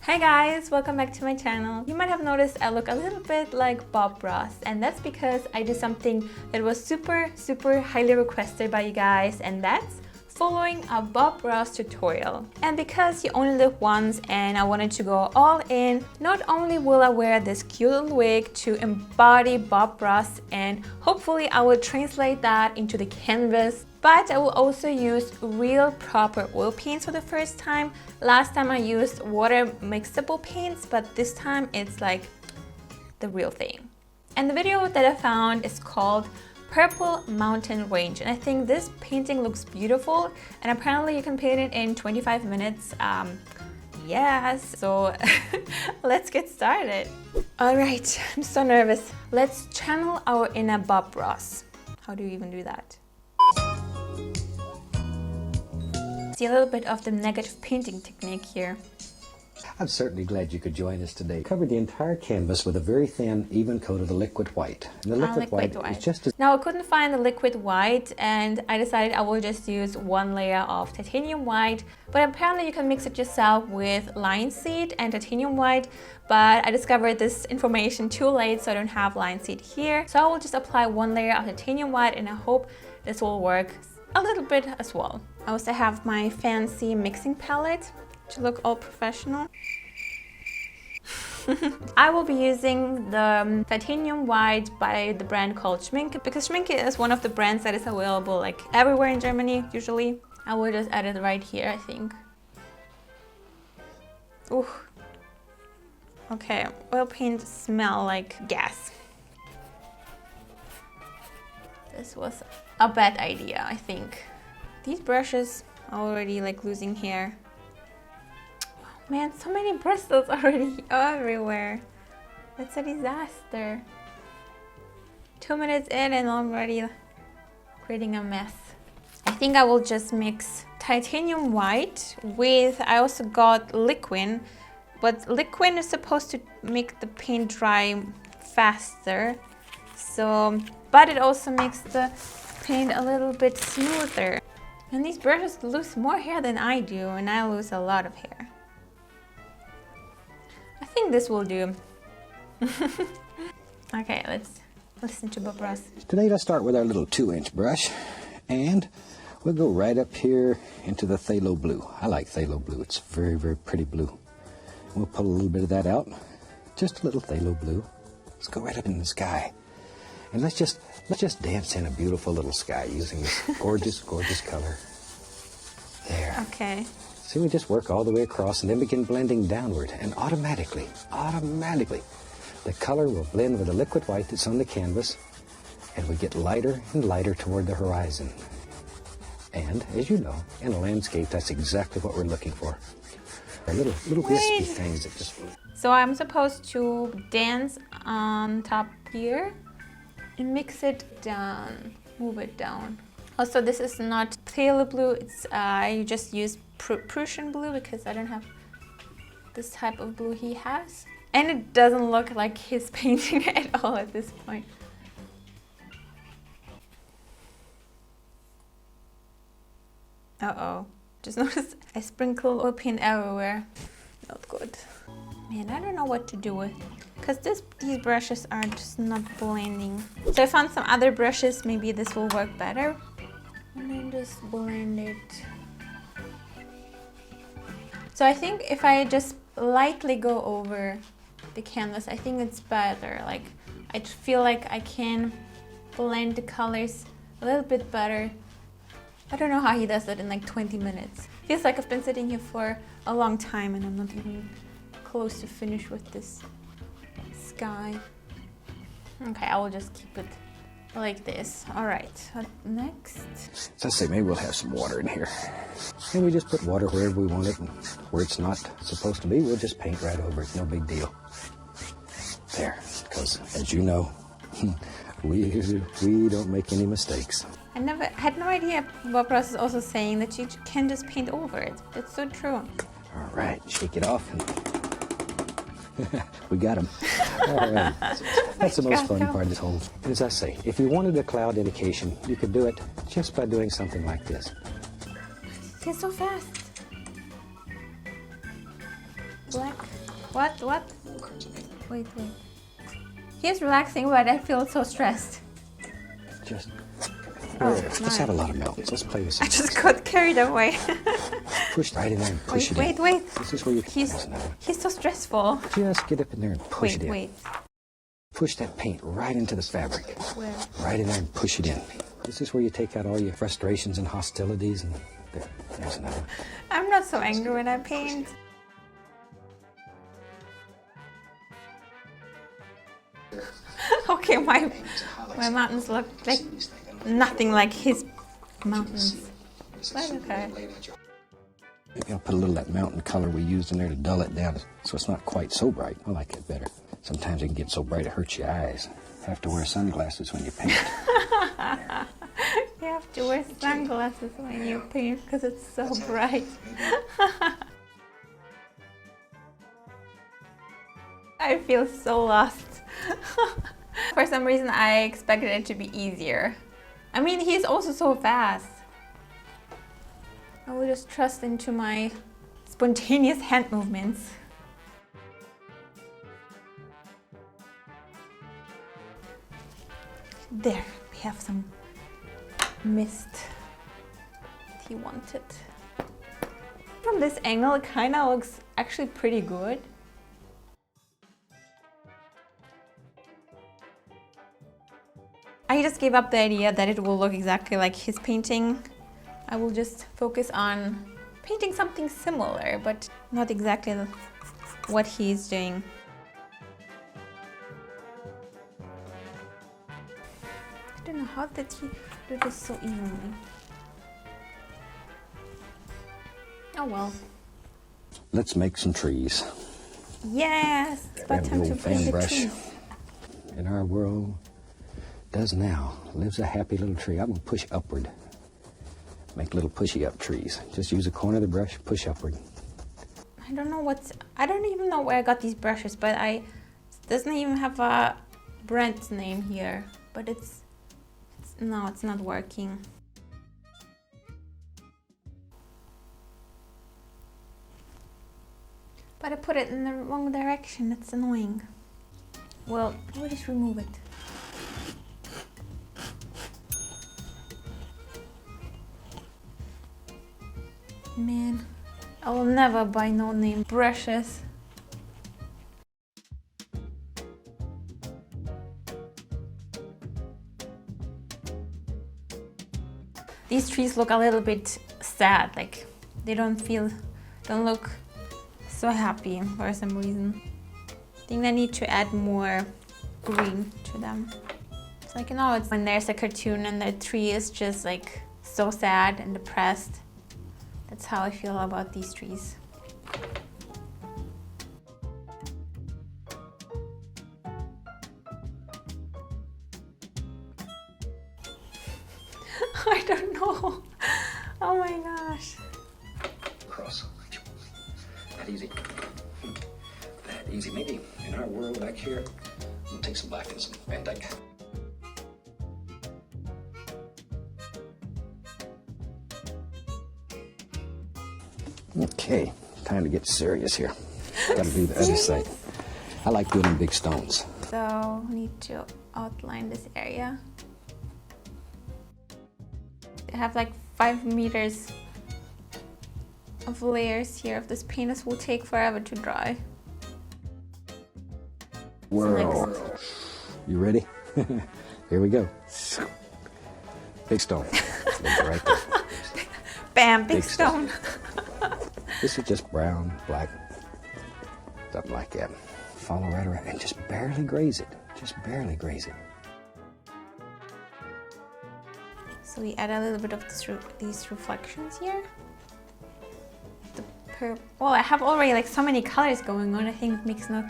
Hi guys, welcome back to my channel. You might have noticed I look a little bit like Bob Ross, and that's because I did something that was super highly requested by you guys, and that's following a Bob Ross tutorial. And because you only live once and I wanted to go all in, not only will I wear this cute little wig to embody Bob Ross, and hopefully I will translate that into the canvas, but I will also use real proper oil paints for the first time. Last time I used water mixable paints, but this time it's like the real thing. And the video that I found is called Purple Mountain Range, and I think this painting looks beautiful, and apparently you can paint it in 25 minutes. Yes, so let's get started. All right, I'm so nervous. Let's channel our inner Bob Ross. How do you even do that? See a little bit of the negative painting technique here. I'm certainly glad you could join us today. Covered the entire canvas with a very thin, even coat of the liquid white. And the liquid white is just as... Now I couldn't find the liquid white, and I decided I will just use one layer of titanium white. But apparently you can mix it yourself with linseed and titanium white. But I discovered this information too late, so I don't have linseed here. So I will just apply one layer of titanium white, and I hope this will work a little bit as well. I also have my fancy mixing palette to look all professional. I will be using the titanium white by the brand called Schmincke, because Schmincke is one of the brands that is available like everywhere in Germany usually. I will just add it right here, I think. Ooh. Okay, oil paint smell like gas. This was a bad idea, I think. These brushes are already like losing hair. Man, so many bristles already everywhere. That's a disaster. 2 minutes in and I'm already creating a mess. I think I will just mix titanium white with, I also got Liquin, but Liquin is supposed to make the paint dry faster. So, but it also makes the paint a little bit smoother. And these brushes lose more hair than I do, and I lose a lot of hair. I think this will do. Okay, let's listen to Bob Ross. Today let's start with our little 2-inch brush, and we'll go right up here into the phthalo blue. I like phthalo blue. It's very pretty blue. We'll pull a little bit of that out. Just a little phthalo blue. Let's go right up in the sky. And let's just dance in a beautiful little sky using this gorgeous color. There. Okay. See, we just work all the way across and then begin blending downward, and automatically, the color will blend with the liquid white that's on the canvas, and we get lighter and lighter toward the horizon. And, as you know, in a landscape, that's exactly what we're looking for. Little wispy things that just... So I'm supposed to dance on top here and mix it down, move it down. Also, this is not phthalo blue, it's I just use Prussian blue because I don't have this type of blue he has. And it doesn't look like he's painting at all at this point. Uh-oh, just noticed I sprinkle oil paint everywhere. Not good. Man, I don't know what to do with, because these brushes are just not blending. So I found some other brushes, maybe this will work better. And then just blend it. So I think if I just lightly go over the canvas, I think it's better. Like, I feel like I can blend the colors a little bit better. I don't know how he does it in like 20 minutes. Feels like I've been sitting here for a long time and I'm not even close to finish with this sky. Okay, I will just keep it like this. All right, what next? So I say maybe we'll have some water in here. And we just put water wherever we want it, and where it's not supposed to be, we'll just paint right over it. No big deal. There, because as you know, we don't make any mistakes. I had no idea Bob Ross is also saying that you can just paint over it. That's so true. All right, shake it off. And we got him. All right. That's the most fun part of this whole. As I say, if you wanted a cloud indication, you could do it just by doing something like this. It's so fast. Black. What? Wait. He's relaxing, but I feel so stressed. Just, nice. Let's have a lot of mountains. Let's play with some. I just got carried away. Push right in there and push it in. Wait. This is where you... He's so stressful. Just get up in there and push it in. Wait. Push that paint right into the fabric. Where? Right in there and push it in. This is where you take out all your frustrations and hostilities. And there's another one. I'm not so angry when I paint. Okay, my mountains look like nothing like his mountains. But okay. Maybe I'll put a little of that mountain color we used in there to dull it down so it's not quite so bright. I like it better. Sometimes it can get so bright it hurts your eyes. You have to wear sunglasses when you paint. You have to wear sunglasses when you paint because it's so bright. I feel so lost. For some reason I expected it to be easier. I mean, he's also so fast. I will just trust into my spontaneous hand movements. There, we have some mist he wanted. From this angle, it kind of looks actually pretty good. I just gave up the idea that it will look exactly like his painting. I will just focus on painting something similar, but not exactly what he's doing. I don't know, how did he do this so evenly? Oh well. Let's make some trees. Yes! It's about time to paint the trees. In our world, does now, lives a happy little tree. I'm going to push upward. Make little pushy up trees. Just use a corner of the brush, push upward. I don't even know where I got these brushes, but it doesn't even have a brand name here. But no, it's not working. But I put it in the wrong direction, it's annoying. Well, we'll just remove it. Man, I will never buy no-name brushes. These trees look a little bit sad, like they don't look so happy for some reason. I think I need to add more green to them. It's like, you know, it's when there's a cartoon and the tree is just like so sad and depressed. That's how I feel about these trees. I don't know. Oh my gosh. Cross. That easy. That easy. Maybe in our world back here, we'll take some black and some Van Dyke. Okay, time to get serious here. Gotta do the other side. I like doing big stones. So we need to outline this area. I have like 5 meters of layers here of this paint. This will take forever to dry. Whirl. You ready? Here we go. Big stone. Right there. Bam, big stone. This is just brown, black, something like that. Follow right around and just barely graze it. Just barely graze it. So we add a little bit of these reflections here. Well, I have already like so many colors going on. I think it makes no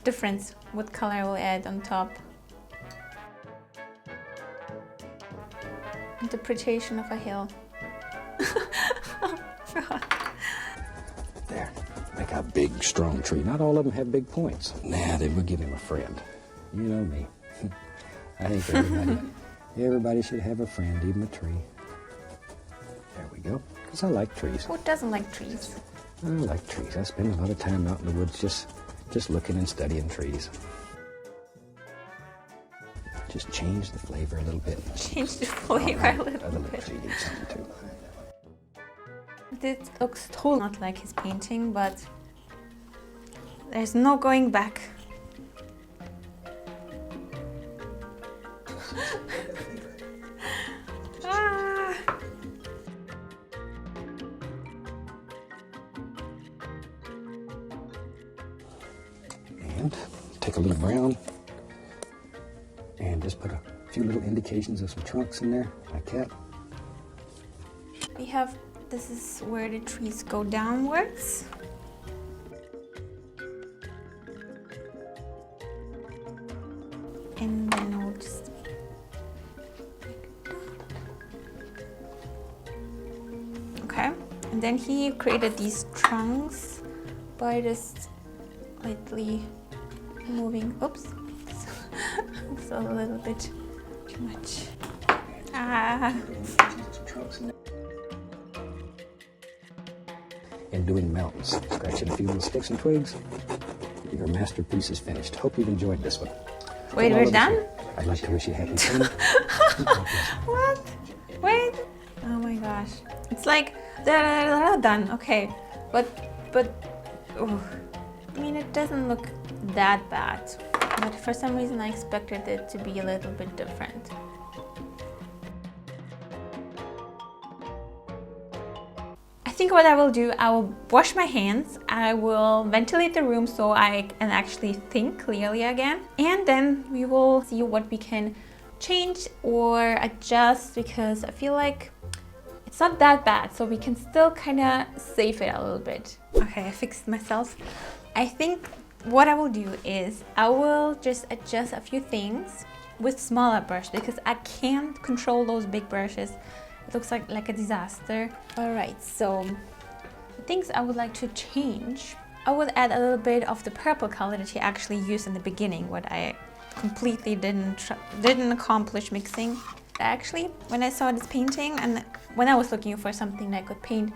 difference what color I will add on top. Interpretation of a hill. Oh, God. There, make a big, strong tree. Not all of them have big points. Nah, then we'll give him a friend. You know me. I think everybody should have a friend, even a tree. There we go, because I like trees. Who doesn't like trees? I like trees. I spend a lot of time out in the woods just just looking and studying trees. Just change the flavor a little bit. Change the flavor a little bit. So you need something too. This looks totally not like his painting, but there's no going back. Ah. And take a little brown and just put a few little indications of some trunks in there, like that. We have, this is where the trees go downwards. And then I'll just okay, and then he created these trunks by just lightly moving. Oops, it's a little bit too much. Ah. And doing mountains, scratching a few little sticks and twigs. Your masterpiece is finished. Hope you've enjoyed this one. Wait, we're done? I'd like to wish you happy painting. What? Wait. Oh my gosh. It's like done. Okay. But oh. I mean, it doesn't look that bad. But for some reason I expected it to be a little bit different. I think what I will do, I will wash my hands, I will ventilate the room so I can actually think clearly again, and then we will see what we can change or adjust, because I feel like it's not that bad, so we can still kind of save it a little bit. Okay, I fixed myself. I think what I will do is I will just adjust a few things with smaller brush, because I can't control those big brushes. It looks like a disaster. Alright, so the things I would like to change, I would add a little bit of the purple color that he actually used in the beginning, what I completely didn't accomplish mixing. Actually, when I saw this painting and when I was looking for something that I could paint,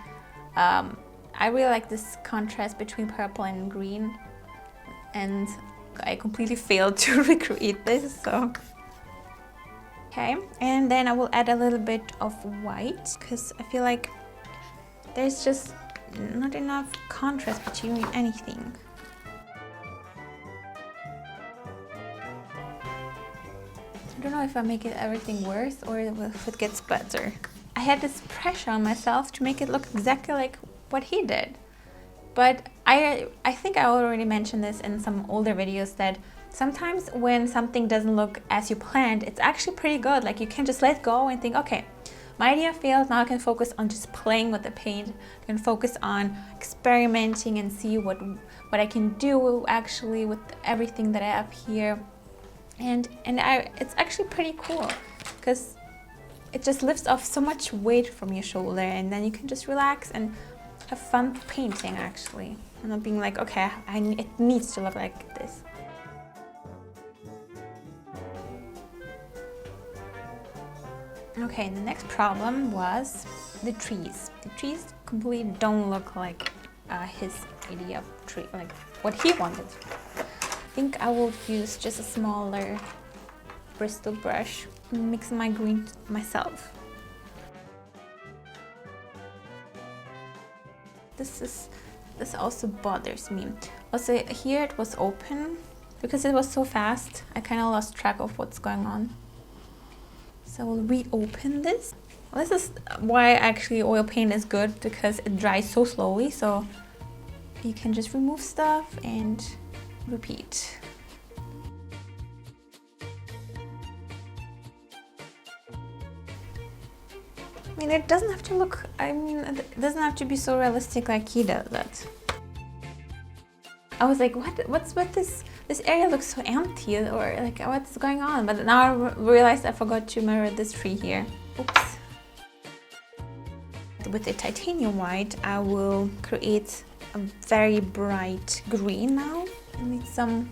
I really like this contrast between purple and green, and I completely failed to recreate this, so. Okay, and then I will add a little bit of white, because I feel like there's just not enough contrast between anything. I don't know if I make it everything worse or if it gets better. I had this pressure on myself to make it look exactly like what he did. But I think I already mentioned this in some older videos, that sometimes when something doesn't look as you planned, it's actually pretty good. Like, you can just let go and think, okay, my idea failed, now I can focus on just playing with the paint. I can focus on experimenting and see what I can do actually with everything that I have here. And it's actually pretty cool, because it just lifts off so much weight from your shoulder, and then you can just relax and have fun painting actually. And not being like, okay, it needs to look like this. Okay, the next problem was the trees. The trees completely don't look like his idea of tree, like what he wanted. I think I will use just a smaller Bristol brush and mix my green myself. This also bothers me. Also, here it was open. Because it was so fast, I kind of lost track of what's going on. So we'll reopen this. This is why actually oil paint is good, because it dries so slowly, so you can just remove stuff and repeat. I mean, it doesn't have to look, it doesn't have to be so realistic like he does that. I was like, what's with this? This area looks so empty, or like, what's going on? But now I realized I forgot to mirror this tree here. Oops. With the titanium white, I will create a very bright green now. I need some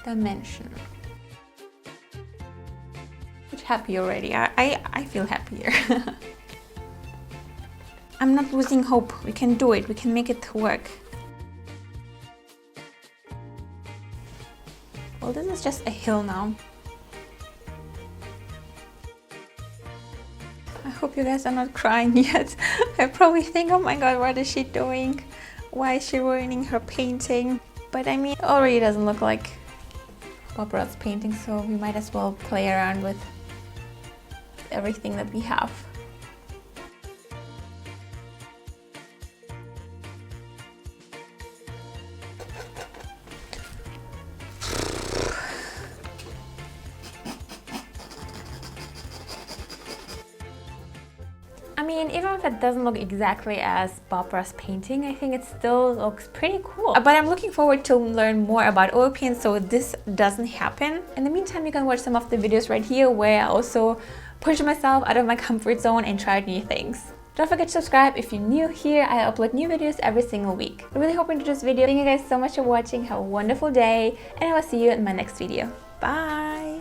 dimension. I'm happy already. I feel happier. I'm not losing hope. We can do it. We can make it work. Well, this is just a hill now. I hope you guys are not crying yet. I probably think, oh my god, what is she doing? Why is she ruining her painting? But I mean, it already doesn't look like Bob Ross painting, so we might as well play around with everything that we have. I mean, even if it doesn't look exactly as Bob Ross painting, I think it still looks pretty cool. But I'm looking forward to learn more about oil paint so this doesn't happen. In the meantime, you can watch some of the videos right here where I also push myself out of my comfort zone and try new things. Don't forget to subscribe if you're new here. I upload new videos every single week. I really hope you enjoyed this video. Thank you guys so much for watching. Have a wonderful day, and I will see you in my next video. Bye!